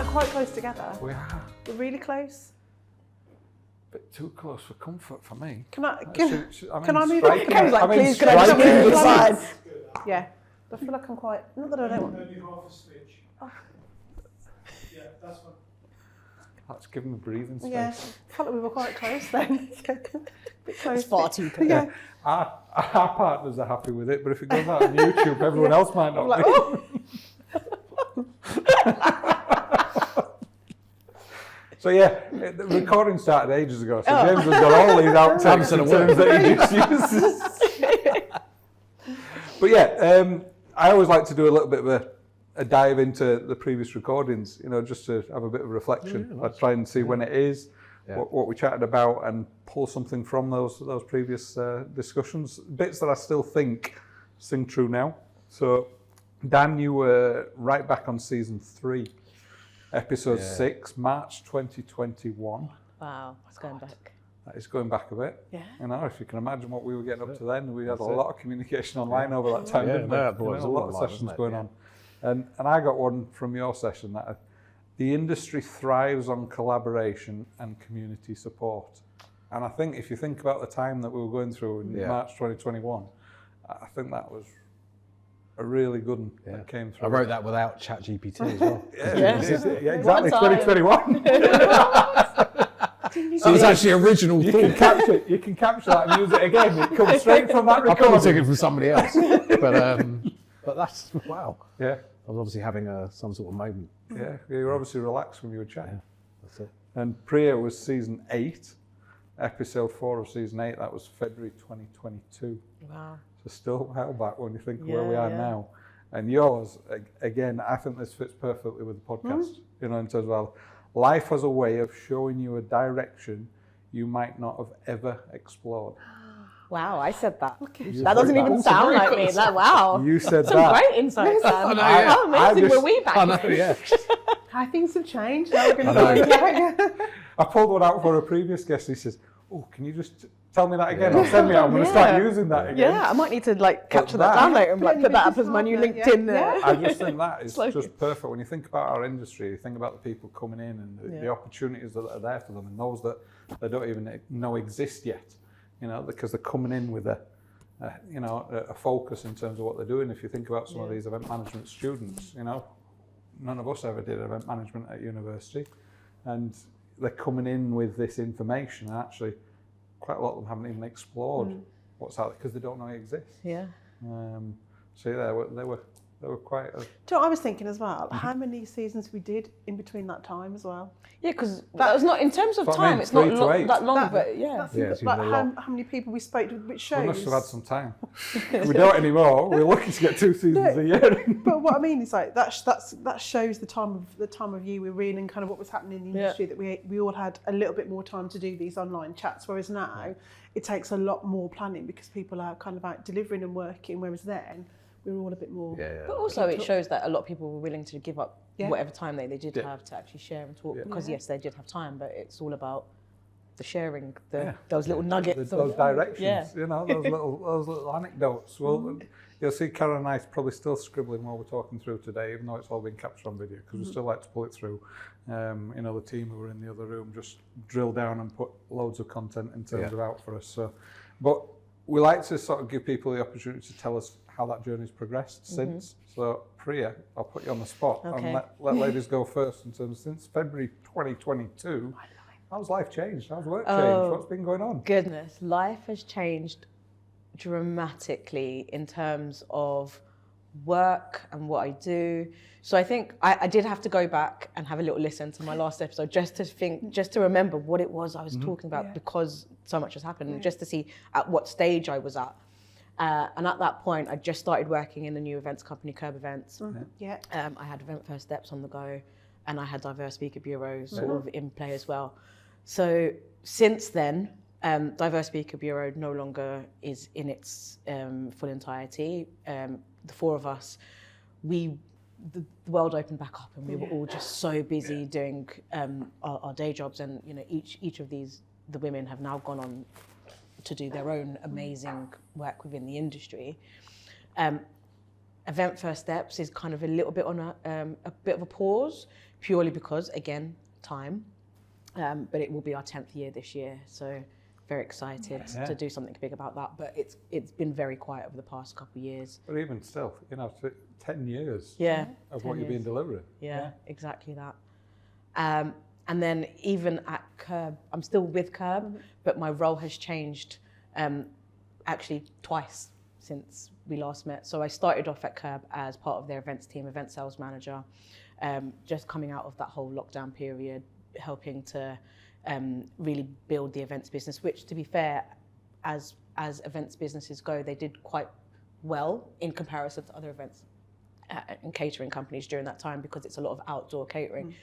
like quite close together. We are. We're really close. A bit too close for comfort for me. Can I Can move it? Please, can I just move to the side? Yeah. I feel like I'm quite, not that I don't want. Maybe half a stitch. Oh. Yeah, that's fine. Let's give him a breathing space. Yeah, I felt like we were quite close then. A bit close. It's far too close. Yeah. Our partners are happy with it, but if it goes out on YouTube, everyone else might not Like, be. oh. So yeah, the recording started ages ago, so James has got all these outtakes and terms that he just uses. But yeah, I always like to do a little bit of a dive into the previous recordings, you know, just to have a bit of reflection. I try and see when it is, what we chatted about, and pull something from those previous discussions. Bits that I still think sing true now. So, Dan, you were right back on season 3, episode 6, March 2021. Wow, it's going back. That is going back a bit. Yeah. You know, if you can imagine what we were getting up to then, we had a lot of communication online over that time, didn't we? No, You know, a lot of sessions going on. And I got one from your session that the industry thrives on collaboration and community support. And I think if you think about the time that we were going through in March 2021, I think that was a really good one that came through. I wrote that without ChatGPT as well. Yeah, exactly, 2021. So it was actually original You thought. can capture that and use it again. It comes straight from that I probably took recording. it from somebody else, but that's wow. Yeah, I was obviously having some sort of moment. yeah. You were obviously relaxed when you were chatting. That's it. And Priya was season 8, episode 4 of season 8. That was February 2022. Wow. So still a while back when you think of where we are Yeah. now. And yours, again, I think this fits perfectly with the podcast. You know, in terms of how life has a way of showing you a direction you might not have ever explored. Wow, I said that. You That doesn't said even sound like me. That, wow. You said Some that. great insights, Dan. I know, yeah. How amazing I just- were we back I know, then? yeah. How things have changed. Now we're going I to I pulled one out for a previous guest. He says, "Oh, can you just tell me that again? Or send me out. I'm going to start using that again." Yeah, I might need to like capture that that- down later and like Yeah, put that you up as my new can just LinkedIn. yeah. I just think that is Slowly. just perfect. When you think about our industry, you think about the people coming in and the opportunities that are there for them, and those that they don't even know exist yet. You know, because they're coming in with a focus in terms of what they're doing. If you think about some of these event management students, you know, none of us ever did event management at university, and they're coming in with this information, and actually quite a lot of them haven't even explored what's out there because they don't know it exists. Yeah. So yeah, they were quite. Do you know what I was thinking as well? How many seasons we did in between that time as well? Yeah, because that was not, in terms of That's what I time, mean, it's not 3 to 8. that long, That- but yeah. That's Yeah, it's like even a lot. how many people we spoke to, which shows. We must have had some time. We don't anymore. We're lucky to get 2 seasons a year. But what I mean is like that shows the time of year we're in and kind of what was happening in the industry, that we all had a little bit more time to do these online chats, whereas now it takes a lot more planning because people are kind of out delivering and working, whereas then we were all a bit more. But also it shows that a lot of people were willing to give up whatever time they did Yeah. have to actually share and talk, because yes, they did have time, but it's all about the sharing, those little nuggets. Those directions, Yeah. you know, those little anecdotes. Well, you'll see Karen and I probably still scribbling while we're talking through today, even though it's all been captured on video, because we still like to pull it through. You know, the team who were in the other room just drill down and put loads of content in terms of out for us. So, but we like to sort of give people the opportunity to tell us how that journey's progressed since. So, Priya, I'll put you on the spot and let ladies go first. In terms, since February 2022, how's life changed? How's work changed? What's been going on? Goodness, life has changed dramatically in terms of work and what I do. So I think I did have to go back and have a little listen to my last episode just to remember what it was I was talking about, because so much has happened, and just to see at what stage I was at. And at that point, I just started working in the new events company, KERB Events. I had Event First Steps on the go, and I had Diverse Speaker Bureau sort of in play as well. So since then, Diverse Speaker Bureau no longer is in its full entirety. The 4 of us, the world opened back up, and we were all just so busy doing our day jobs, and you know, each of the women have now gone on to do their own amazing work within the industry. Event First Steps is kind of a little bit on a bit of a pause, purely because, again, time. But it will be our 10th year this year, so very excited to do something big about that. But it's been very quiet over the past couple of years. But even still, 10 years of what you've been delivering. Yeah, exactly that. And then even at KERB, I'm still with KERB, but my role has changed actually twice since we last met. So I started off at KERB as part of their events team, event sales manager, just coming out of that whole lockdown period, helping to really build the events business, which, to be fair, as events businesses go, they did quite well in comparison to other events and catering companies during that time, because it's a lot of outdoor catering.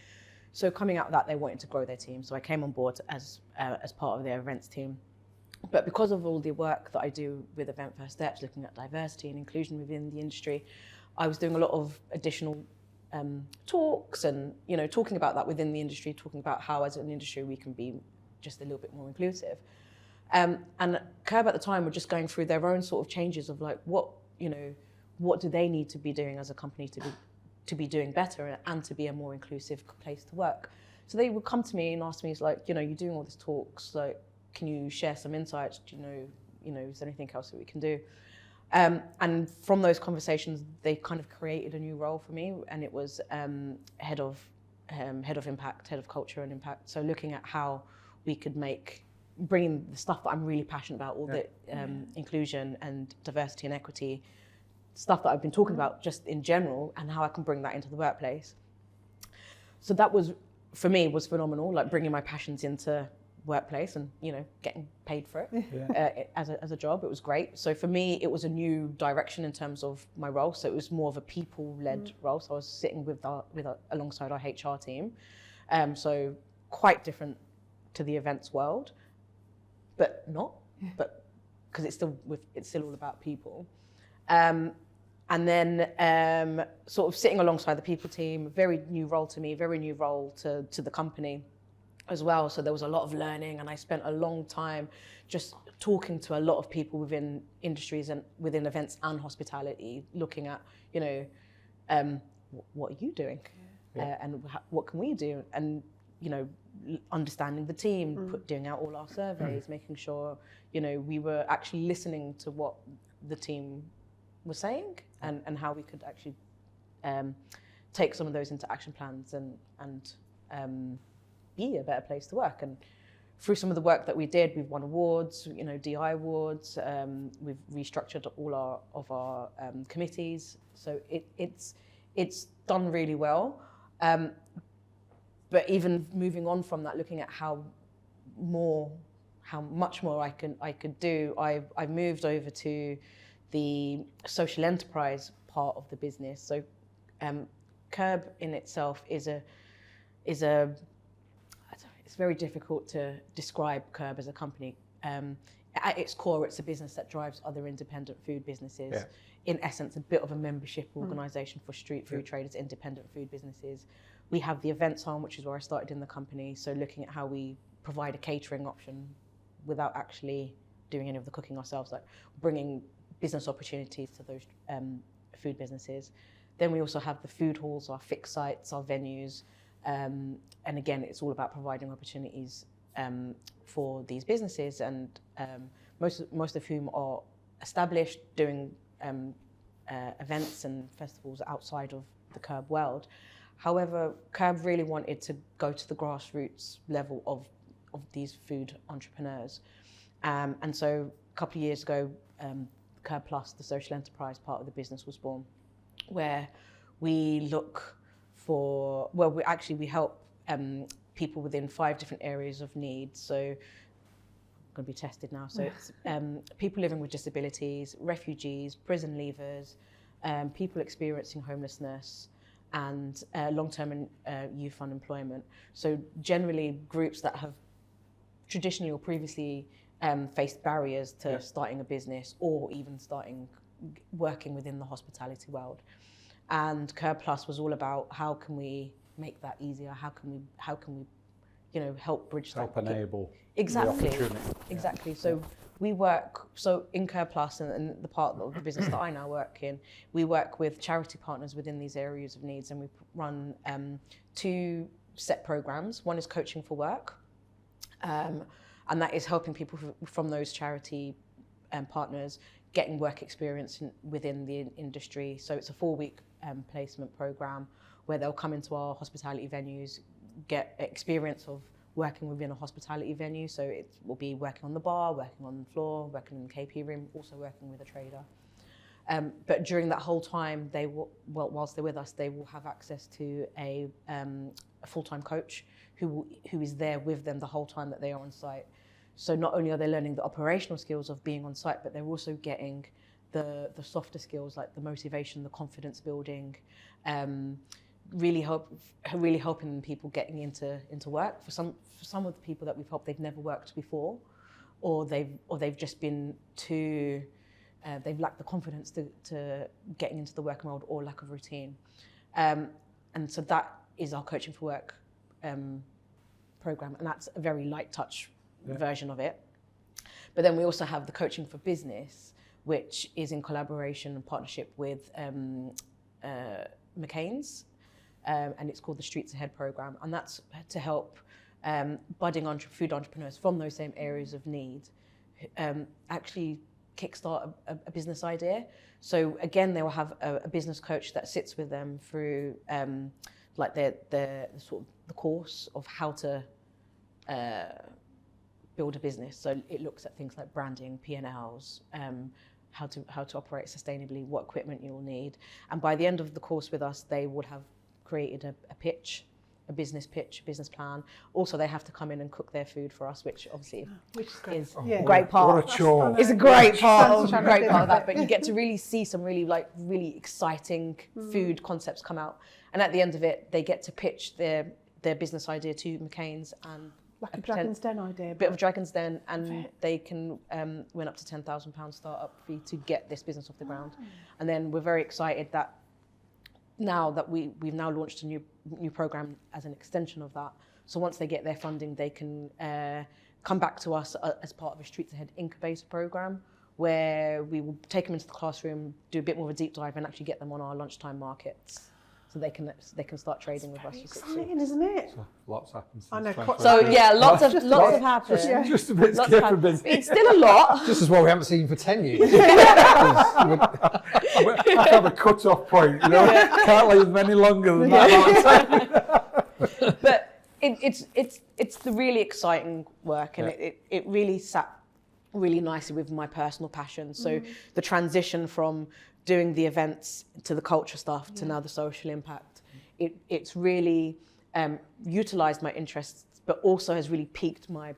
So coming out of that, they wanted to grow their team. So I came on board as part of their events team. But because of all the work that I do with Event First Steps, looking at diversity and inclusion within the industry, I was doing a lot of additional talks and, talking about that within the industry, talking about how as an industry we can be just a little bit more inclusive. And KERB at the time were just going through their own sort of changes of like, what do they need to be doing as a company to be doing better and to be a more inclusive place to work. So they would come to me and ask me, it's like, you're doing all these talks, like, can you share some insights? Do is there anything else that we can do? And from those conversations, they kind of created a new role for me, and it was head of impact, head of culture and impact. So looking at how we could bring the stuff that I'm really passionate about, all the inclusion and diversity and equity, stuff that I've been talking about just in general, and how I can bring that into the workplace. So that was, for me, was phenomenal, like bringing my passions into workplace and getting paid for it as a job. It was great. So for me, it was a new direction in terms of my role. So it was more of a people-led role. So I was sitting alongside our HR team. So quite different to the events world, but not. But because it's still all about people. And then sort of sitting alongside the people team, very new role to me, very new role to the company as well. So there was a lot of learning, and I spent a long time just talking to a lot of people within industries and within events and hospitality, looking at, what are you doing? And what can we do? And, understanding the team, doing out all our surveys, making sure, we were actually listening to what the team was saying and how we could actually take some of those into action plans and be a better place to work. And through some of the work that we did, we've won awards, DI awards. We've restructured all of our committees, so it's done really well. But even moving on from that, looking at how much more I could do, I moved over to the social enterprise part of the business. So KERB in itself is it's very difficult to describe KERB as a company. At its core, it's a business that drives other independent food businesses. Yeah. In essence, a bit of a membership organisation for street food traders, independent food businesses. We have the events arm, which is where I started in the company. So looking at how we provide a catering option without actually doing any of the cooking ourselves, like bringing business opportunities to those food businesses. Then we also have the food halls, our fixed sites, our venues. And again, it's all about providing opportunities for these businesses, and most of whom are established, doing events and festivals outside of the KERB world. However, KERB really wanted to go to the grassroots level of these food entrepreneurs. And so a couple of years ago, KERB Plus, the social enterprise part of the business, was born, where we look for, we help people within 5 different areas of need. So I'm going to be tested now. So it's people living with disabilities, refugees, prison leavers, people experiencing homelessness, and long-term and youth unemployment. So generally groups that have traditionally or previously faced barriers to starting a business or even working within the hospitality world. And KERB Plus was all about how can we make that easier? How can we help bridge that? Help enable exactly. the opportunity. Exactly. So we work, so in KERB Plus and the part of the business that I now work in, we work with charity partners within these areas of needs, and we run 2 set programs. One is Coaching for Work, and that is helping people from those charity partners getting work experience within the industry. So it's a 4-week placement program where they'll come into our hospitality venues, get experience of working within a hospitality venue. So it will be working on the bar, working on the floor, working in the KP room, also working with a trader. But during that whole time, they will, whilst they're with us, they will have access to a full-time coach who is there with them the whole time that they are on site. So not only are they learning the operational skills of being on site, but they're also getting the softer skills like the motivation, the confidence building, really helping people getting into work. For some of the people that we've helped, they've never worked before, or they've just been too they've lacked the confidence to getting into the working world, or lack of routine. And so that is our Coaching for Work program, and that's a very light touch version of it. But then we also have the Coaching for Business, which is in collaboration and partnership with McCain's, and it's called the Streets Ahead program, and that's to help budding food entrepreneurs from those same areas of need actually kickstart a business idea. So again, they will have a business coach that sits with them through like the sort of the course of how to build a business. So it looks at things like branding, P&Ls, how to operate sustainably, what equipment you'll need. And by the end of the course with us, they would have created a pitch, a business pitch, a business plan. Also, they have to come in and cook their food for us, which obviously is a great part. What a chore. It's a great part of that. But you get to really see some really exciting food concepts come out. And at the end of it, they get to pitch their business idea to McCain's, and like a Dragon's Den idea. A bit of Dragon's Den, and they can win up to £10,000 startup fee to get this business off the ground. And then we're very excited that now that we've now launched a new program as an extension of that. So once they get their funding, they can come back to us as part of a Streets Ahead incubator program, where we will take them into the classroom, do a bit more of a deep dive, and actually get them on our lunchtime markets, so they can start trading with us. Exciting, isn't it? So lots happens. I know. So yeah, lots have happened. Just a bit skipping. It's still a lot. This is what we haven't seen for 10 years. I have a cut-off point, can't leave them any longer than that. But it's the really exciting work, and it really sat really nicely with my personal passion. So the transition from doing the events to the culture stuff to now the social impact, it's really utilised my interests, but also has really piqued my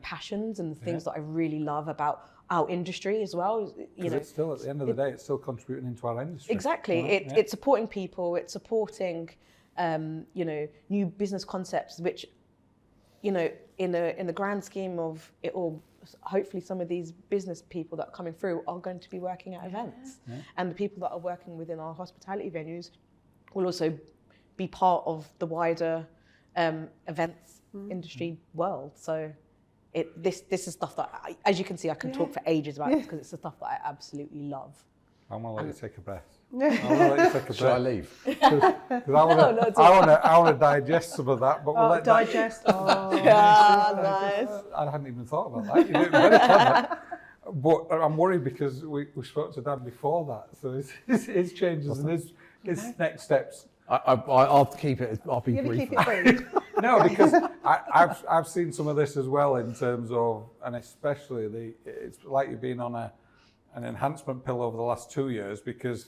passions and the things that I really love about our industry as well. It's still, at the end of the day, it's still contributing into our industry. Exactly. Right? It's supporting people. It's supporting, new business concepts, which, in the grand scheme of it all, hopefully some of these business people that are coming through are going to be working at events. Yeah. And the people that are working within our hospitality venues will also be part of the wider events industry world. So this is stuff that, as you can see, I can talk for ages about this, because it's the stuff that I absolutely love. I'm going to let you take a breath. Should I leave? Because I want to digest some of that, but we'll let digest. Nice. I hadn't even thought about that. You're doing very clever. But I'm worried because we spoke to Dan before that, so his changes and his next steps. I'll keep it. I'll be brief. Keep it brief. No, because I've seen some of this as well, in terms of, and especially it's like you've been on an enhancement pill over the last 2 years, because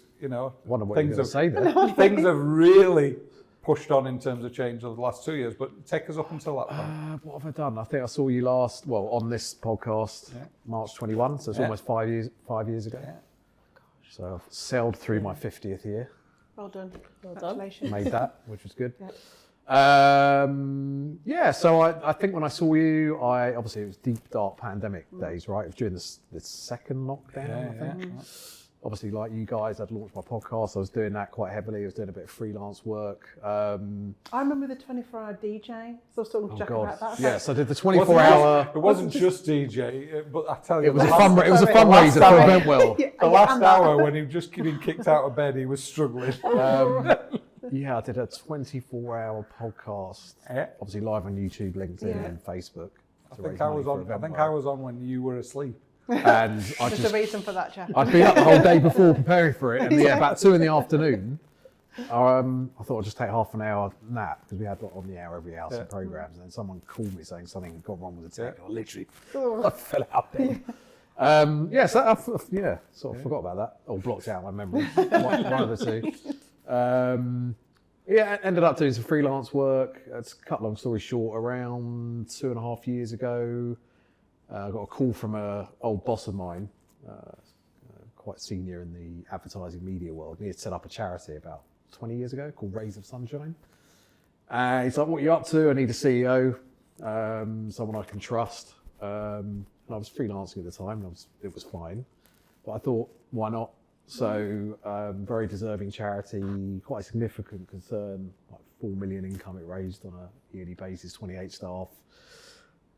things have really pushed on in terms of change over the last 2 years. But take us up until that point. What have I done? I think I saw you on this podcast, March 21, so it's almost 5 years ago. Yeah. So I've sailed through my 50th year. Well done. Congratulations. Made that, which was good. Yeah. So I think when I saw you, obviously it was deep, dark pandemic days, right? It was during the second lockdown, I think. obviously, like you guys, I'd launched my podcast. I was doing that quite heavily. I was doing a bit of freelance work. I remember the 24-hour DJ. So I was talking to Jack about that. Yes, I did the 24-hour. It wasn't just DJ, but I tell you, It was a fundraiser for Eventwell. the last hour when he was just getting kicked out of bed, he was struggling. Yeah, I did a 24-hour podcast. Yeah. Obviously live on YouTube, LinkedIn, and Facebook. I think I was on when you were asleep. And There's a reason for that, Jack. I'd been up the whole day before preparing for it, and about 2 PM, I thought I'd just take half an hour nap because we had on the hour every hour some programs, and then someone called me saying something had gone wrong with the tech. I literally I fell out there. So I sort of forgot about that, or blocked out my memory. one of the two. Ended up doing some freelance work. To cut long story short, around 2.5 years ago, I got a call from an old boss of mine, quite senior in the advertising media world. He had set up a charity about 20 years ago called Rays of Sunshine. He's like, what are you up to? I need a CEO, someone I can trust. And I was freelancing at the time, and it was fine. But I thought, why not? So very deserving charity, quite a significant concern, like 4 million income it raised on a yearly basis, 28 staff.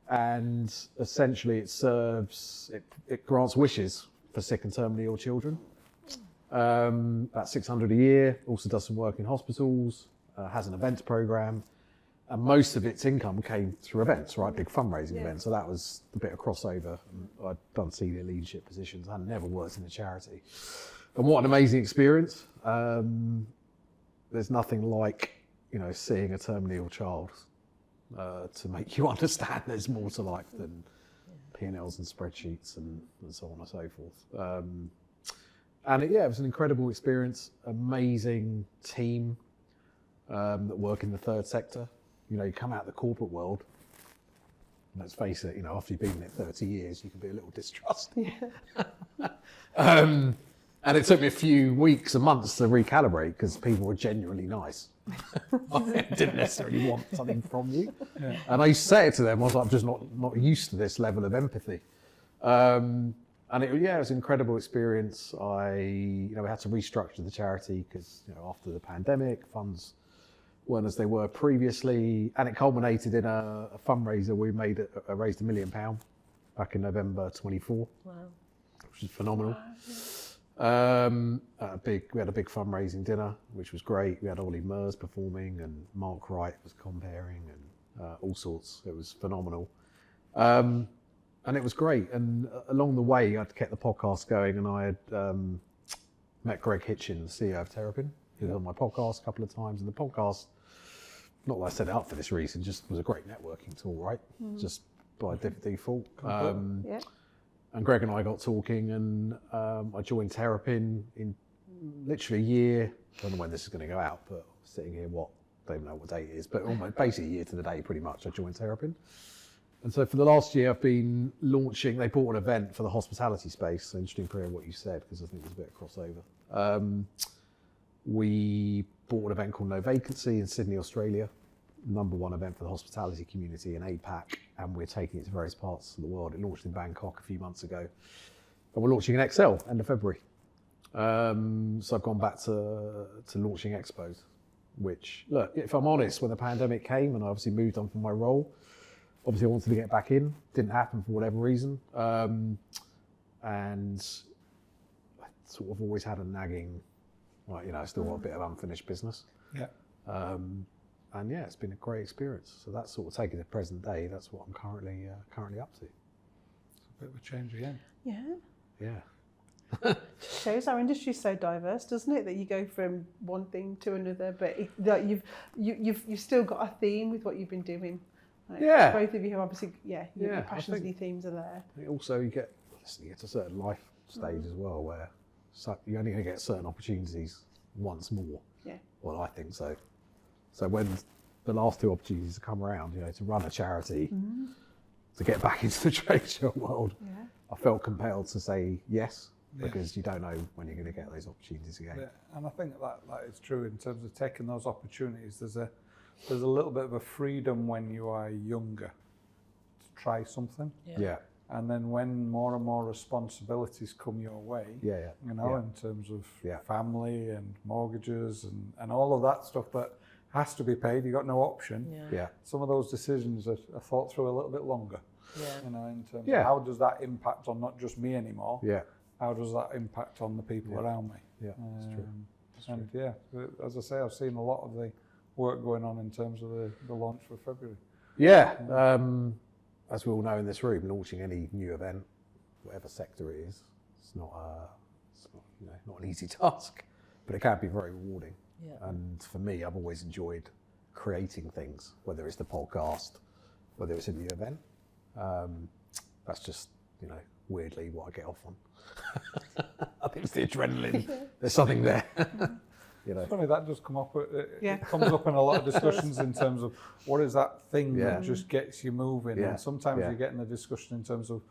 And essentially it grants wishes for sick and terminally ill children. About 600 a year, also does some work in hospitals, has an events program. And most of its income came through events, right? Big fundraising events. So that was a bit of crossover. I'd done senior leadership positions. I never worked in a charity. And what an amazing experience. There's nothing like, seeing a terminally ill child to make you understand there's more to life than P&Ls and spreadsheets and so on and so forth. It was an incredible experience, amazing team that work in the third sector. You come out of the corporate world, and let's face it, after you've been in it 30 years, you can be a little distrusting. And it took me a few weeks and months to recalibrate because people were genuinely nice. I didn't necessarily want something from you. Yeah. And I used to say it to them, I was like, I'm just not used to this level of empathy. And it was an incredible experience. We had to restructure the charity because, after the pandemic, funds weren't as they were previously. And it culminated in a fundraiser. We raised £1 million back in November 24, wow. Which is phenomenal. Wow, yeah. We had a big fundraising dinner, which was great. We had Ollie Murs performing, and Mark Wright was comparing, and all sorts. It was phenomenal, and it was great. And along the way, I'd kept the podcast going, and I had met Greg Hitchin, the CEO of Terrapin, who was on my podcast a couple of times. And the podcast, not that I set it up for this reason, just was a great networking tool, right? Just by default. And Greg and I got talking, and I joined Terrapin in literally a year. I don't know when this is going to go out, but sitting here, don't even know what date it is, but almost basically a year to the day, pretty much, I joined Terrapin. And so for the last year, I've been launching, they bought an event for the hospitality space. So interesting, Priya, what you said, because I think there's a bit of crossover. We bought an event called NoVacancy in Sydney, Australia. #1 event for the hospitality community in APAC, and we're taking it to various parts of the world. It launched in Bangkok a few months ago, and we're launching in Excel end of February. So I've gone back to launching expos, which, look, if I'm honest, when the pandemic came and I obviously moved on from my role, obviously I wanted to get back in, didn't happen for whatever reason. And I sort of always had a nagging, I still got a bit of unfinished business. Yeah. And it's been a great experience. So that's sort of taking the present day. That's what I'm currently up to. It's a bit of a change again. Yeah. Yeah. Shows our industry is so diverse, doesn't it? That you go from one thing to another, but you've still got a theme with what you've been doing. Both of you have obviously, your passions and your themes are there. Also, you get to a certain life stage as well, where you're only going to get certain opportunities once more. Yeah. Well, I think so. So when the last 2 opportunities come around, to run a charity, to get back into the trade show world, I felt compelled to say yes, because you don't know when you're going to get those opportunities again. Yeah. And I think that is true in terms of taking those opportunities. There's a little bit of a freedom when you are younger to try something. Yeah. And then when more and more responsibilities come your way, you know, in terms of family and mortgages and all of that stuff that has to be paid, you've got no option. Some of those decisions are thought through a little bit longer. You know, in terms of how does that impact on not just me anymore, how does that impact on the people around me? That's true. And as I say, I've seen a lot of the work going on in terms of the launch for February. As we all know in this room, launching any new event, whatever sector it is, it's not you know, not an easy task, but it can be very rewarding. And for me, I've always enjoyed creating things, whether it's the podcast, whether it's a new event. That's just, you know, weirdly what I get off on. I think it's the adrenaline. There's something there. You know. It's funny, that does come up. It comes up in a lot of discussions in terms of what is that thing that just gets you moving. And sometimes you get in the discussion in terms of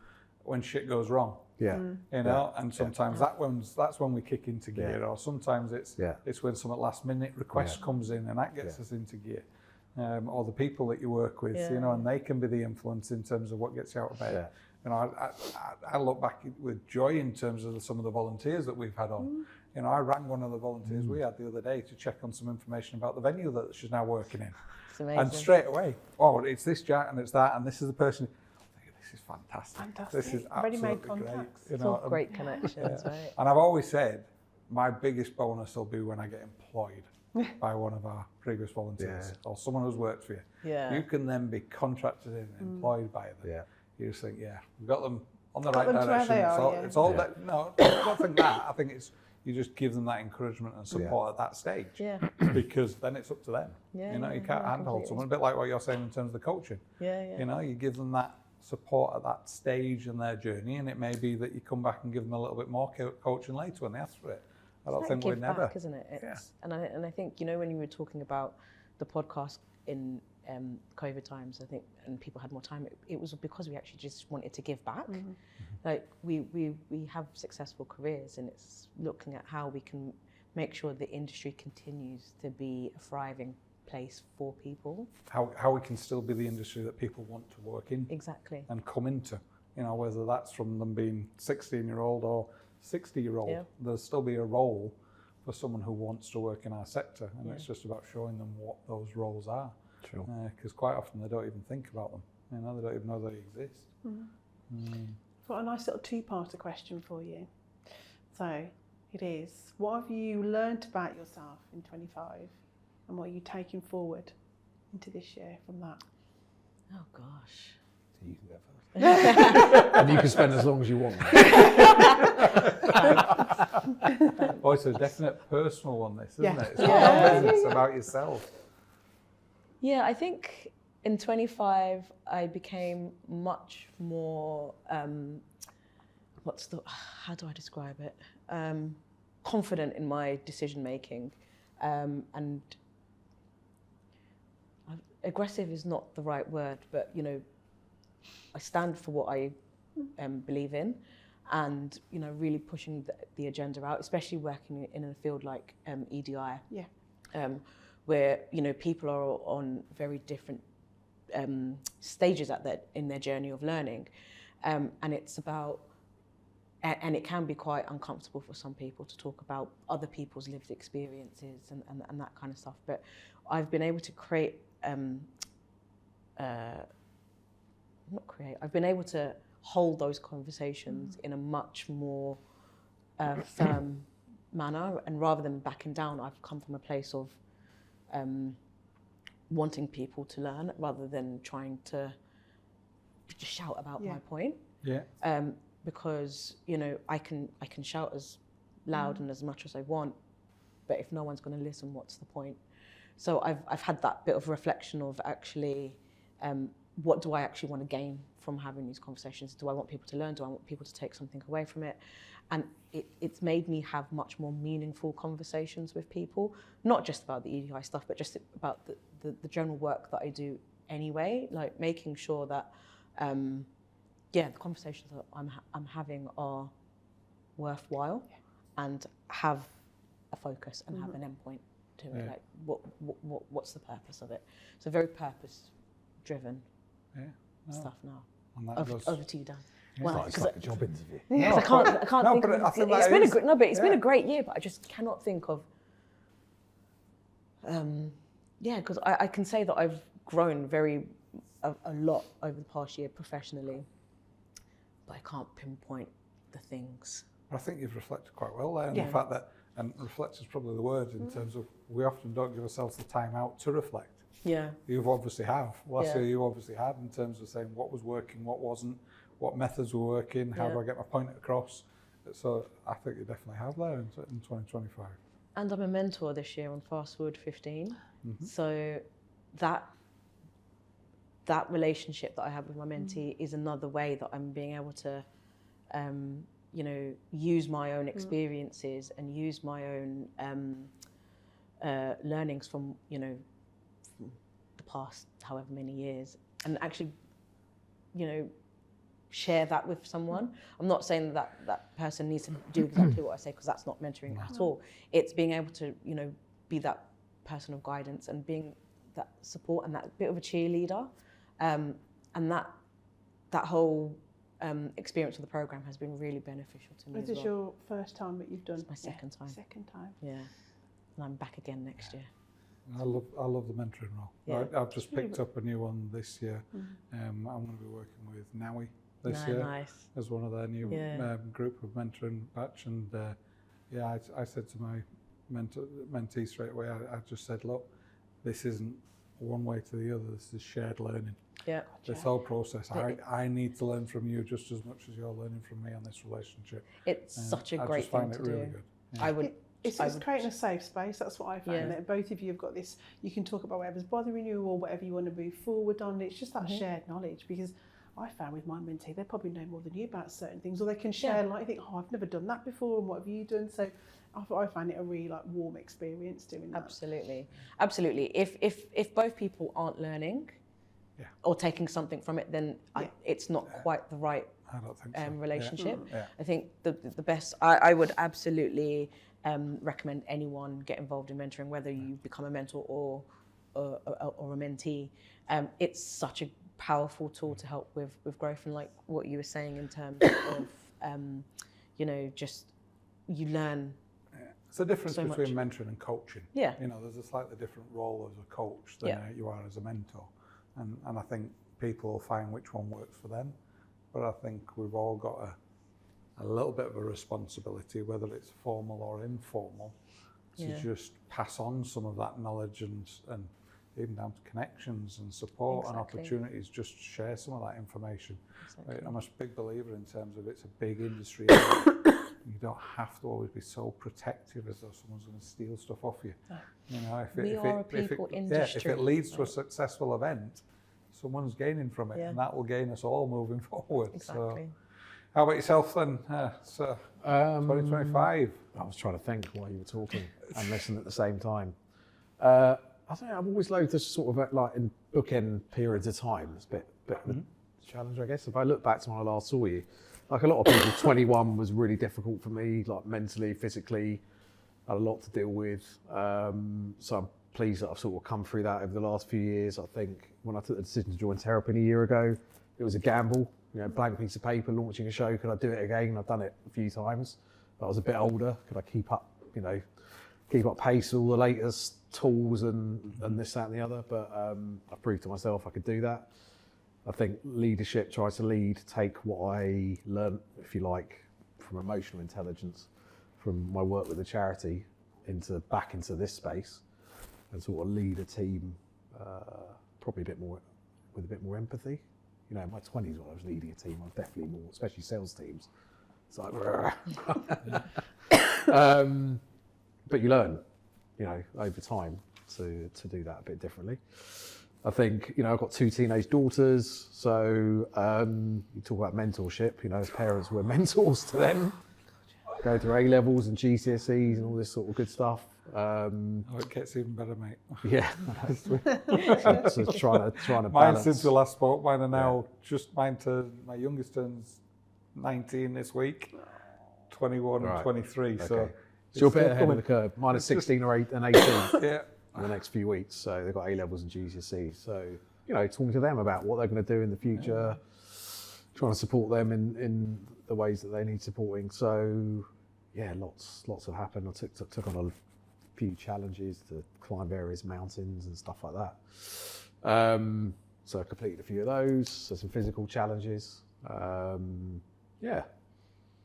when shit goes wrong. You know, and sometimes that's when we kick into gear, or sometimes it's when some last minute request comes in and that gets us into gear. Or the people that you work with, you know, and they can be the influence in terms of what gets you out of bed. You know, I look back with joy in terms of some of the volunteers that we've had on. You know, I rang one of the volunteers we had the other day to check on some information about the venue that she's now working in. It's amazing. And straight away, oh, it's this Jack and it's that and this is the person. This is fantastic. This is Ready-made absolutely great. contacts. You It's know, all great connections, right? and I've always said my biggest bonus will be when I get employed by one of our previous volunteers or someone who's worked for you. You can then be contracted in and employed by them. You just think, we've got them on the right direction. It's all that. No, I don't think that. I think it's you just give them that encouragement and support at that stage. Because then it's up to them. You know, you can't handhold someone. A bit like what you're saying in terms of the coaching. You know, you give them that support at that stage in their journey, and it may be that you come back and give them a little bit more coaching later when they ask for it. I don't think we're never. Back, isn't it? And I think, you know, when you were talking about the podcast in COVID times, I think, and people had more time, it was because we actually just wanted to give back. Like we have successful careers, and it's looking at how we can make sure the industry continues to be a thriving place for people. How we can still be the industry that people want to work in. Exactly. And come into, you know, whether that's from them being 16-year-old or 60-year-old, there'll still be a role for someone who wants to work in our sector, and it's just about showing them what those roles are. Because quite often they don't even think about them. You know, they don't even know they exist. I've got a nice little two-parter question for you. So it is, what have you learnt about yourself in 25, and what are you taking forward into this year from that? Oh gosh. So you can go first. And you can spend as long as you want. Oh, it's a definite personal one, this, isn't it? It's not about business, it's about yourself. Yeah, I think in 25 I became much more, how do I describe it? Confident in my decision making, and aggressive is not the right word, but you know, I stand for what I believe in, and you know, really pushing the agenda out, especially working in a field like EDI, where you know people are on very different stages in their journey of learning, and it's about, and it can be quite uncomfortable for some people to talk about other people's lived experiences and that kind of stuff. But I've been able to I've been able to hold those conversations in a much more firm manner, and rather than backing down, I've come from a place of wanting people to learn rather than trying to just shout about my point. Because you know, I can shout as loud and as much as I want, but if no one's going to listen, what's the point? So I've had that bit of reflection of actually, what do I actually want to gain from having these conversations? Do I want people to learn? Do I want people to take something away from it? And it's made me have much more meaningful conversations with people, not just about the EDI stuff, but just about the general work that I do anyway, like making sure that, the conversations that I'm having are worthwhile and have a focus and have an endpoint to it. Like what's the purpose of it? So very purpose-driven stuff now. And that Over to you, Dan. Well, It's like a job interview. Because I can't no, think but of I think it's that been is- a good no, but it's been yeah. a great year, but I just cannot think of because I can say that I've grown a lot over the past year professionally, but I can't pinpoint the things. I think you've reflected quite well there, and Yeah. the fact that, and reflect is probably the word in terms of we often don't give ourselves the time out to reflect. Yeah. You've obviously have. Last Yeah. year you obviously had in terms of saying what was working, what wasn't, what methods were working, how do Yeah. I get my point across. So I think you definitely have there in 2025. And I'm a mentor this year on Fast Forward 15. So that relationship that I have with my mentee is another way that I'm being able to, use my own experiences and use my own learnings from, from the past however many years, and actually, share that with someone. I'm not saying that person needs to do exactly what I say, because that's not mentoring at all. It's being able to, be that person of guidance and being that support and that bit of a cheerleader. And that whole experience of the program has been really beneficial to me This as is well. your first time that you've done? It's my second time. Second time. Yeah. And I'm back again next year. I love the mentoring role. Yeah. I've just picked up a new one this year. I'm going to be working with Nowie this year Nice. as one of their new group of mentoring batch, and I said to my mentee straight away, I just said, look, this isn't one way to the other, this is shared learning. Yeah. This whole process, I need to learn from you just as much as you're learning from me on this relationship. It's such a I great just find thing it to really do. good. I would. It's creating a safe space. That's what I found. Yeah. That both of you have got this. You can talk about whatever's bothering you or whatever you want to move forward on. It's just that shared knowledge, because I found with my mentee, they probably know more than you about certain things, or they can share like, you think, oh, I've never done that before, and what have you done? So I find it a really warm experience doing that. Absolutely. If both people aren't learning or taking something from it, then it's not quite the right I don't think so. relationship. Yeah. I think the best, I would absolutely recommend anyone get involved in mentoring, whether you become a mentor or a mentee. It's such a powerful tool to help with growth, and like what you were saying in terms of, just you learn. It's a difference so between mentoring and coaching. Yeah. There's a slightly different role as a coach than you are as a mentor. And I think people will find which one works for them. But I think we've all got a little bit of a responsibility, whether it's formal or informal, to just pass on some of that knowledge and even down to connections and support and opportunities, just share some of that information. Exactly. I'm a big believer in terms of it's a big industry. You don't have to always be so protective as though someone's going to steal stuff off you. If it leads to a successful event, someone's gaining from it, and that will gain us all moving forward. Exactly. So, how about yourself then, sir? 2025. I was trying to think while you were talking and listen at the same time. I think I've always loathed this sort of like in bookend periods of time. It's a bit of a challenge, I guess. If I look back to when I last saw you, like a lot of people, 21 was really difficult for me, like mentally, physically, had a lot to deal with. So I'm pleased that I've sort of come through that over the last few years. I think when I took the decision to join Terrapin a year ago, it was a gamble. Blank piece of paper, launching a show. Could I do it again? I've done it a few times. But I was a bit older. Could I keep up, keep up pace with all the latest tools and this, that, and the other? But I proved to myself I could do that. I think leadership, try to lead, take what I learned, if you like, from emotional intelligence, from my work with the charity, back into this space, and sort of lead a team, probably with a bit more empathy. In my 20s when I was leading a team, I was definitely more, especially sales teams. It's like, but you learn, over time to do that a bit differently. I think, I've got 2 teenage daughters, so you talk about mentorship, as parents, we're mentors to them. Go through A-levels and GCSEs and all this sort of good stuff. It gets even better, mate. Yeah. so trying to Mine, balance. since we last spoke, mine are now my youngest turns 19 this week, 21 and 23. Okay. So you're a bit ahead of the curve. Mine is 16 or 8 and 18 in the next few weeks. So they've got A-levels and GCSEs. So, talking to them about what they're going to do in the future, trying to support them in the ways that they need supporting. So yeah, lots have happened. I took on a few challenges to climb various mountains and stuff like that. So I completed a few of those. So some physical challenges. Yeah,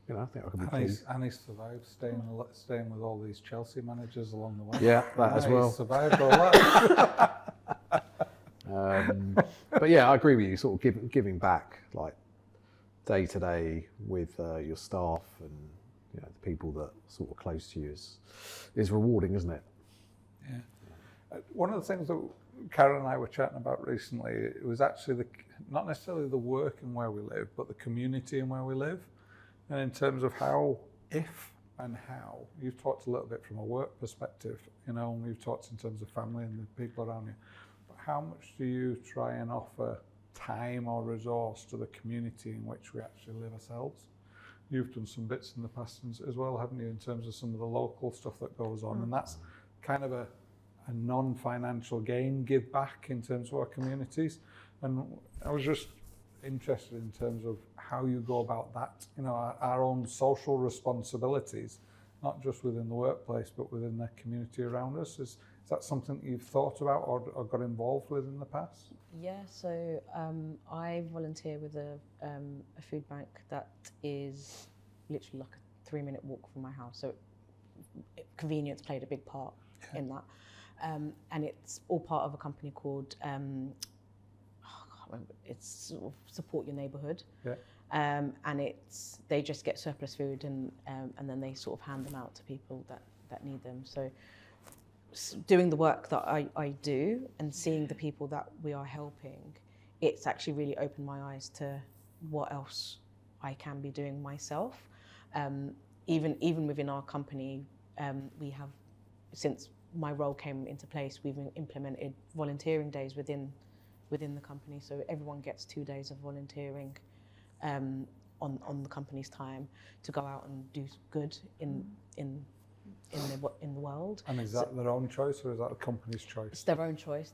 you know, I think I can be pleased. And he survived staying with all these Chelsea managers along the way. Yeah, that as well. He survived all that. But yeah, I agree with you. Sort of giving back, like day to day with your staff and you know the people that are sort of close to you is rewarding, isn't it? Yeah. One of the things that Karen and I were chatting about recently, it was actually not necessarily the work and where we live, but the community and where we live. And in terms of how, if and how, you've talked a little bit from a work perspective, you know, and we've talked in terms of family and the people around you. But how much do you try and offer time or resource to the community in which we actually live ourselves? You've done some bits in the past as well, haven't you, in terms of some of the local stuff that goes on, and that's kind of a non-financial gain give back in terms of our communities. And I was just interested in terms of how you go about that, you know, our own social responsibilities, not just within the workplace, but within the community around us. Is that something that you've thought about or got involved with in the past? Yeah, so I volunteer with a food bank that is literally like a 3-minute walk from my house. So convenience played a big part in that. And it's all part of a company called, I can't remember, it's sort of Support Your Neighbourhood. Yeah. And they just get surplus food and then they sort of hand them out to people that need them. So doing the work that I do and seeing the people that we are helping, it's actually really opened my eyes to what else I can be doing myself. Even within our company, we have, since my role came into place, we've implemented volunteering days within the company. So everyone gets 2 days of volunteering on the company's time to go out and do good in the world. And is that their own choice or is that the company's choice? It's their own choice.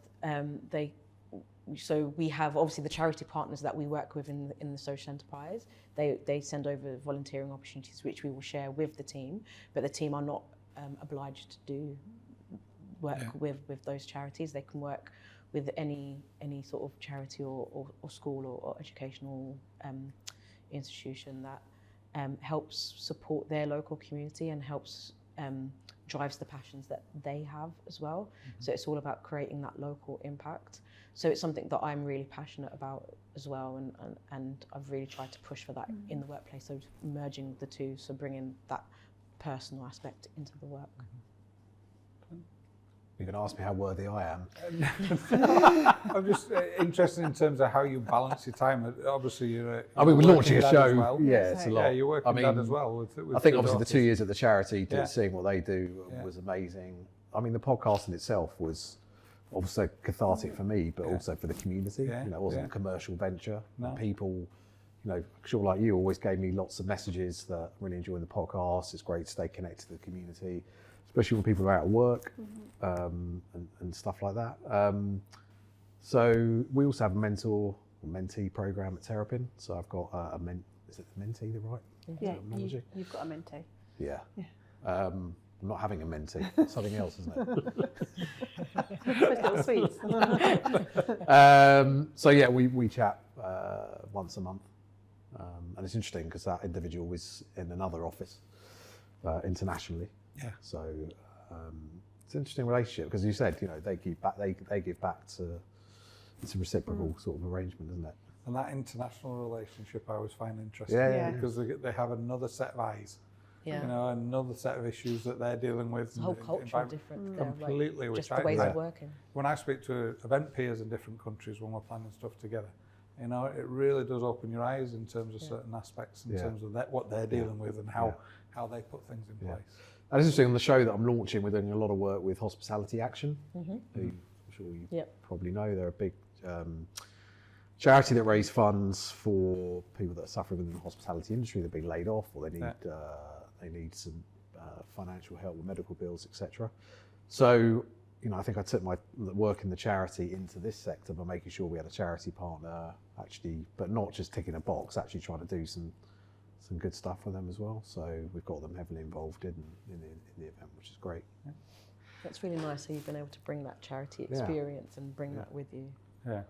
So we have obviously the charity partners that we work with in the social enterprise. They send over volunteering opportunities which we will share with the team, but the team are not obliged to do work with those charities. They can work with any sort of charity or school or educational institution that helps support their local community and helps drives the passions that they have as well. So it's all about creating that local impact. So it's something that I'm really passionate about as well, and I've really tried to push for that in the workplace, so merging the two, so bringing that personal aspect into the work. You can ask me how worthy I am. I'm just interested in terms of how you balance your time. Obviously, you're I mean, we're launching a dad show. as well. Yeah, it's a lot. Yeah, you're working dad as well. With I think two obviously the daughters. 2 years at the charity, Yeah. seeing what they do was amazing. I mean, the podcast in itself was also cathartic for me, but also for the community. Yeah, You know, it wasn't a commercial venture. No. People, you know, sure like you, always gave me lots of messages that really enjoying the podcast. It's great to stay connected to the community, especially when people are out of work and stuff like that. So we also have a mentor or mentee program at Terrapin. So I've got is it mentee the right terminology? You've got a mentee. Yeah. I'm not having a mentee. It's something else, isn't it? Little sweets. So yeah, we chat once a month, and it's interesting because that individual is in another office internationally. Yeah. So it's an interesting relationship because you said, you know, they give back. They give back to. It's a reciprocal sort of arrangement, isn't it? And that international relationship I always find interesting Yeah. because they have another set of eyes. Yeah. You know, another set of issues that they're dealing with. The whole and culture environment. different. Completely, Just which the ways I, of working. when I speak to event peers in different countries when we're planning stuff together, you know, it really does open your eyes in terms of certain aspects, in terms of what they're dealing with and how they put things in place. And it's interesting on the show that I'm launching. We're doing a lot of work with Hospitality Action, who I'm sure you probably know. They're a big charity that raise funds for people that are suffering within the hospitality industry. They've been laid off, or they need some financial help with medical bills, etc. So, I think I took my work in the charity into this sector by making sure we had a charity partner, actually, but not just ticking a box, actually trying to do some good stuff with them as well. So we've got them heavily involved in the event, which is great. Yeah. That's really nice. So you've been able to bring that charity experience and bring that with you. Yeah.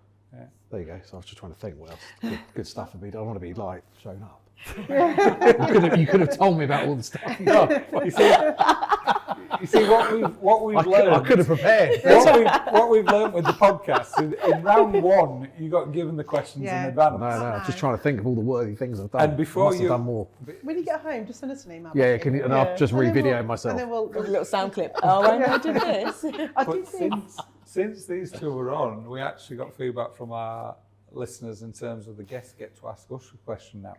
There you go. So I was just trying to think what else good stuff would be. I don't want to be like shown up. you could have told me about all the stuff. No, you see what we've learned. I could have prepared. What we've learned with the podcast in round 1, you got given the questions in advance. No, I'm just trying to think of all the worthy things I've done. And before have done more. When you get home, just send us an email. Yeah, can you, and I'll just re-video And myself. then we'll A little sound clip. Oh, I did this. I But did this. since these two were on, we actually got feedback from our listeners in terms of the guests get to ask us a question now.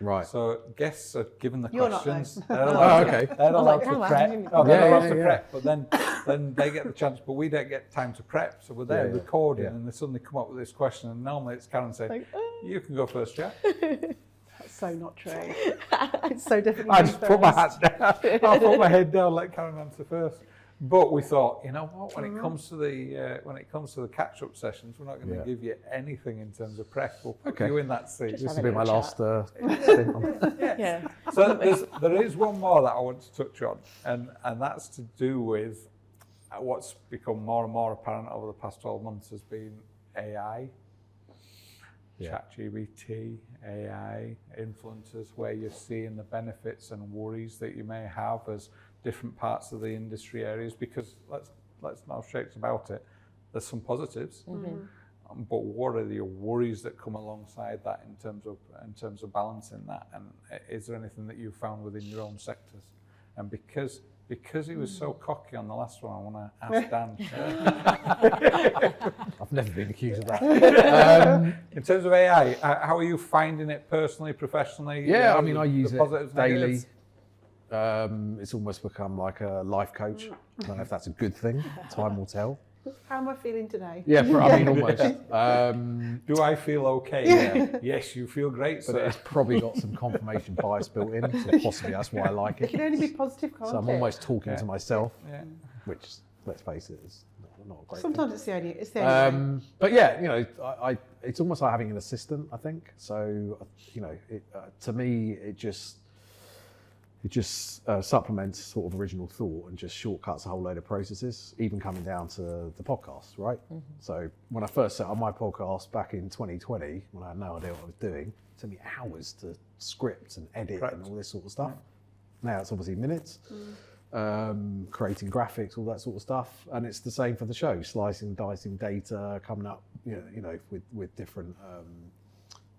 Right. So guests are given the You're not, questions. though. They're allowed okay. They're allowed to "Hang prep. on, Oh, they're Yeah, allowed yeah, to yeah. prep, but then they get the chance, but we don't get time to prep. So we're there Yeah, yeah. recording, Yeah. and they suddenly come up with this question, and normally it's Karen saying, Like, "You can go first, Jack." That's so not true. It's so definitely. I me just put my first. hat down. I put my head down, let Karen answer first. But we thought, you know what? When it comes to the catch-up sessions, we're not going to give you anything in terms of prep. We'll put you in that seat. Just This have will a be my little last stint on. Yeah. So there is one more that I want to touch on, and that's to do with what's become more and more apparent over the past 12 months has been AI, ChatGPT, AI, influencers, where you're seeing the benefits and worries that you may have as different parts of the industry areas, because let's now straight about it. There's some positives, but what are the worries that come alongside that in terms of balancing that? And is there anything that you found within your own sectors? And because he was so cocky on the last one, I want to ask Dan. I've never been accused of that. In terms of AI, how are you finding it personally, professionally? Yeah, I mean, I use the it positives, daily. negatives? It's almost become like a life coach. I don't know if that's a good thing. Time will tell. How am I feeling today? Yeah, I mean, almost. Do I feel okay? Yeah. Yes, you feel great, But sir. it's probably got some confirmation bias built in, so possibly that's why I like It can it. only be positive, can't So I'm it? almost talking to myself, Yeah. which, let's face it, is not a great Sometimes it's the only. It's the thing. only. Way. But yeah, it's almost like having an assistant, I think. So, to me, it just supplements sort of original thought and just shortcuts a whole load of processes, even coming down to the podcast, right? So when I first set up my podcast back in 2020, when I had no idea what I was doing, it took me hours to script and edit and all this sort of stuff. Now it's obviously minutes, creating graphics, all that sort of stuff. And it's the same for the show, slicing, dicing data, coming up, with different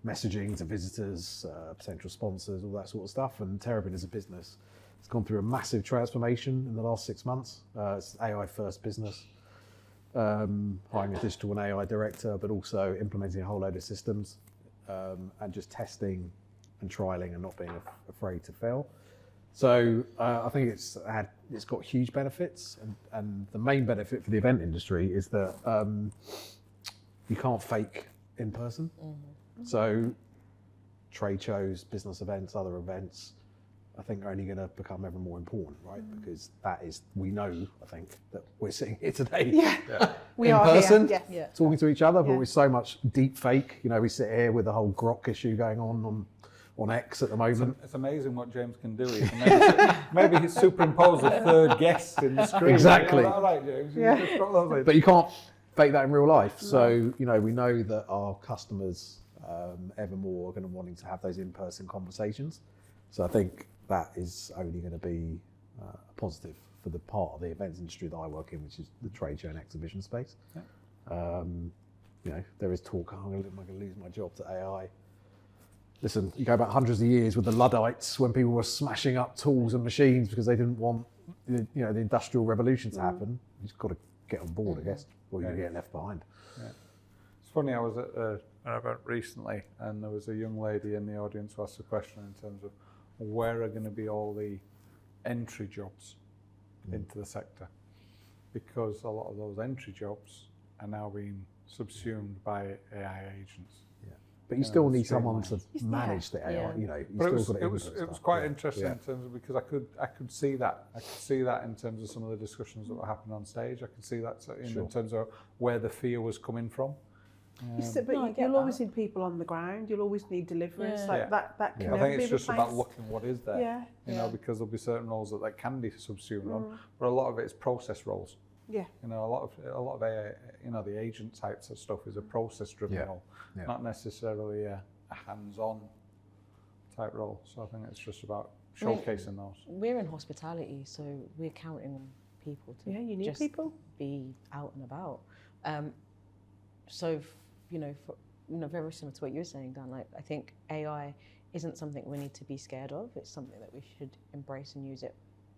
messaging to visitors, potential sponsors, all that sort of stuff. And Terrabin as a business, it's gone through a massive transformation in the last 6 months. It's an AI first business, hiring a digital and AI director, but also implementing a whole load of systems, and just testing and trialing and not being afraid to fail. So I think it's got huge benefits, and the main benefit for the event industry is that you can't fake in person. So trade shows, business events, other events, I think are only going to become ever more important, right? Because we know, I think, that we're sitting here today We in are person, here. Yes. talking to each other, but Yeah. with so much deep fake. We sit here with the whole grok issue going on X at the moment. It's amazing what James can do. Maybe he's superimposed a third guest in the screen. Exactly. All right, James. Yeah. Just drop those in. But you can't fake that in real life. So, we know that our customers ever more are going to wanting to have those in-person conversations. So I think that is only going to be a positive for the part of the events industry that I work in, which is the trade show and exhibition space. There is talk, am I going to lose my job to AI? Listen, you go back hundreds of years with the Luddites when people were smashing up tools and machines because they didn't want the Industrial Revolution to happen. You just got to get on board, I guess, or you get left behind. Yeah. It's funny, I was at an event recently and there was a young lady in the audience who asked a question in terms of where are going to be all the entry jobs into the sector, because a lot of those entry jobs are now being subsumed by AI agents. But you still need someone streamlined. to manage the AI. Yeah. You know, you But still got to it was input stuff. quite Yeah. interesting Yeah. in terms of, because I could see that. I could see that in terms of some of the discussions that were happening on stage. I could see that in terms of where the fear was coming from. But No, I get you'll always that. need people on the ground. You'll always need deliverers. Yeah. Like Yeah. that can I never think be it's just about replaced. looking what is there. Yeah. You know, because there'll be certain roles that can be subsumed on, Mm. but a lot of it is process roles. Yeah. You know, a lot of the agent types of stuff is a process driven Yeah. role, Yeah. not necessarily a hands-on type role. So I think it's just about showcasing those. We're in hospitality, so we're counting on people to Yeah, you need just people. be out and about. Very similar to what you were saying, Dan. Like, I think AI isn't something we need to be scared of. It's something that we should embrace and use it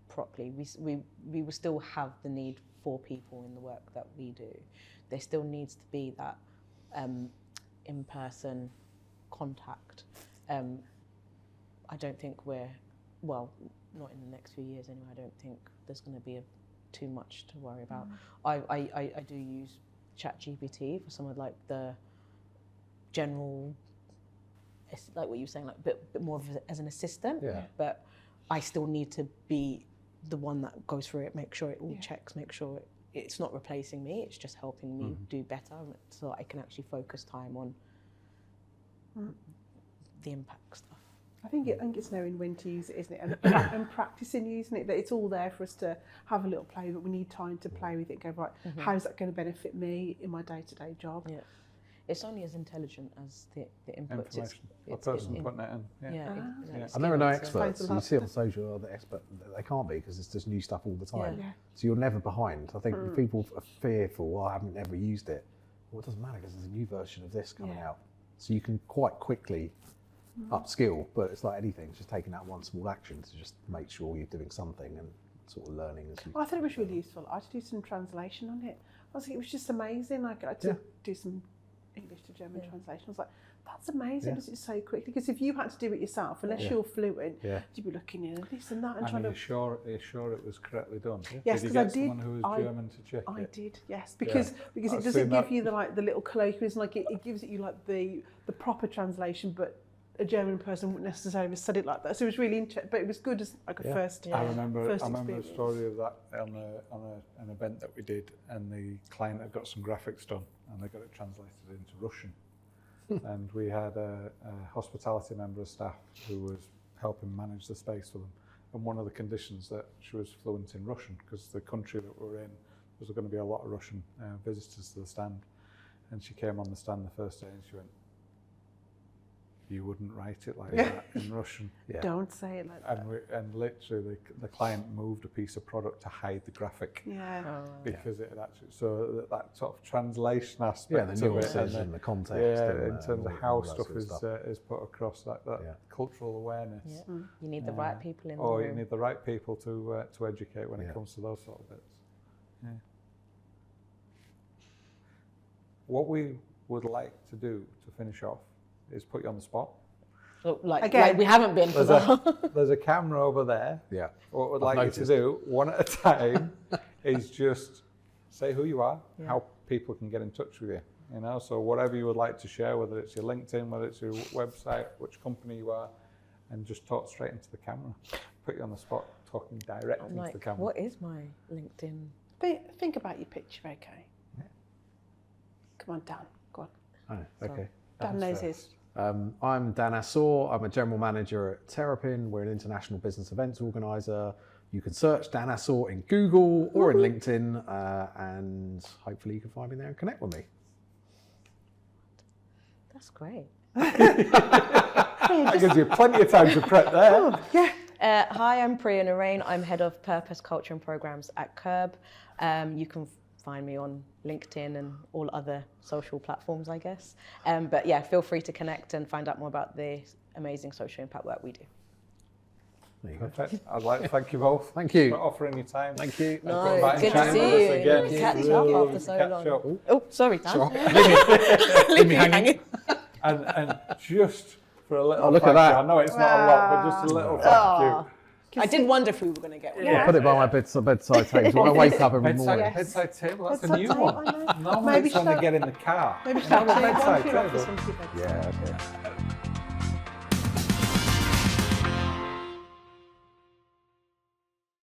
properly. We will still have the need for people in the work that we do. There still needs to be that in-person contact. I don't think not in the next few years anyway. I don't think there's going to be too much to worry about. I do use ChatGPT for some of like the general, like what you were saying, like a bit more of as an assistant. Yeah. But I still need to be the one that goes through it, make sure it all checks, make sure it's not replacing me. It's just helping me do better, so I can actually focus time on the impact stuff. I think it's knowing when to use it, isn't it? And practicing using it. That it's all there for us to have a little play, but we need time to play with it. Go right. How's that going to benefit me in my day-to-day job? Yeah. It's only as intelligent as the input. Information. A person putting it in. Yeah. And there are no Explains experts. a You lot. see on social, the expert, they can't be because it's just new stuff all the time. Yeah. So you're never behind. I think if people are fearful, well, I haven't ever used it. Well, it doesn't matter because there's a new version of this coming out. So you can quite quickly upskill, but it's like anything, it's just taking that one small action to just make sure you're doing something and sort of learning as you I thought it was really useful. I had to do some translation on it. I was like, it was just amazing. I had to do some English to German translation. I was like, that's amazing. It was just so quickly. Because if you had to do it yourself, unless you're fluent, you'd be looking in this and that and trying Are you to. sure it was correctly done? Yes, did you 'cause I get did- someone who was German to check I it? did, yes, because it I've doesn't seen give that. you the little colloquialism, like it gives you like the proper translation, but a German person wouldn't necessarily have said it like that. So it was really interesting, but it was good as like a first. I remember a experience. story of that on an event that we did, and the client had got some graphics done, and they got it translated into Russian. And we had a hospitality member of staff who was helping manage the space for them. And one of the conditions that she was fluent in Russian, because the country that we were in, there's going to be a lot of Russian visitors to the stand. And she came on the stand the first day and she went, "You wouldn't write it like that in Russian." Don't say it like that. And literally the client moved a piece of product to hide the graphic Yeah. because it had actually, so that sort of translation aspect the of it nuances and the context. in and, terms of all how that stuff sort of is put across, that cultural awareness. Yeah. You need the right people in the Or room. you need the right people to educate when it comes to those sort of bits. Yeah. What we would like to do to finish off is put you on the spot. Again. Like we haven't been for that. There's a camera over there. Yeah. What we'd I've like noticed. you to do, one at a time, is just say who you are, how people can get in touch with you. You know, so whatever you would like to share, whether it's your LinkedIn, whether it's your website, which company you are, and just talk straight into the camera. Put you on the spot, talking direct I'm into like, the camera. what is my LinkedIn? Think about your picture, okay? Come on, Dan. Go on. Oh, okay. Dan knows his. I'm Dan Assor. I'm a general manager at Terrapin. We're an international business events organizer. You can search Dan Assor in Google or in LinkedIn, and hopefully you can find me there and connect with me. That's great. That gives you plenty of time to prep there. Hi, I'm Priya Narain. I'm head of purpose, culture and programs at KERB. You can find me on LinkedIn and all other social platforms, I guess. But yeah, feel free to connect and find out more about the amazing social impact work we do. There you go. Perfect. I'd like to thank you both. Thank you. For offering your time. Thank you. And coming back and good to chatting with see us you. again. Good to catch Really up good after to so catch long. up. Oh, sorry, Dan. Leave me hanging. And just for a little Oh, look at thank you, that. I know it's not a lot, but just a little thank you. I did wonder if we were going to get one. Put it by my bedside table. So when I wake up every morning. Bedside table, that's a Bedside new table, one. I know. Normally Maybe it's when they start- get in the car. Maybe No, start the doing one bedside for your office, table. one for your bedside. Yeah.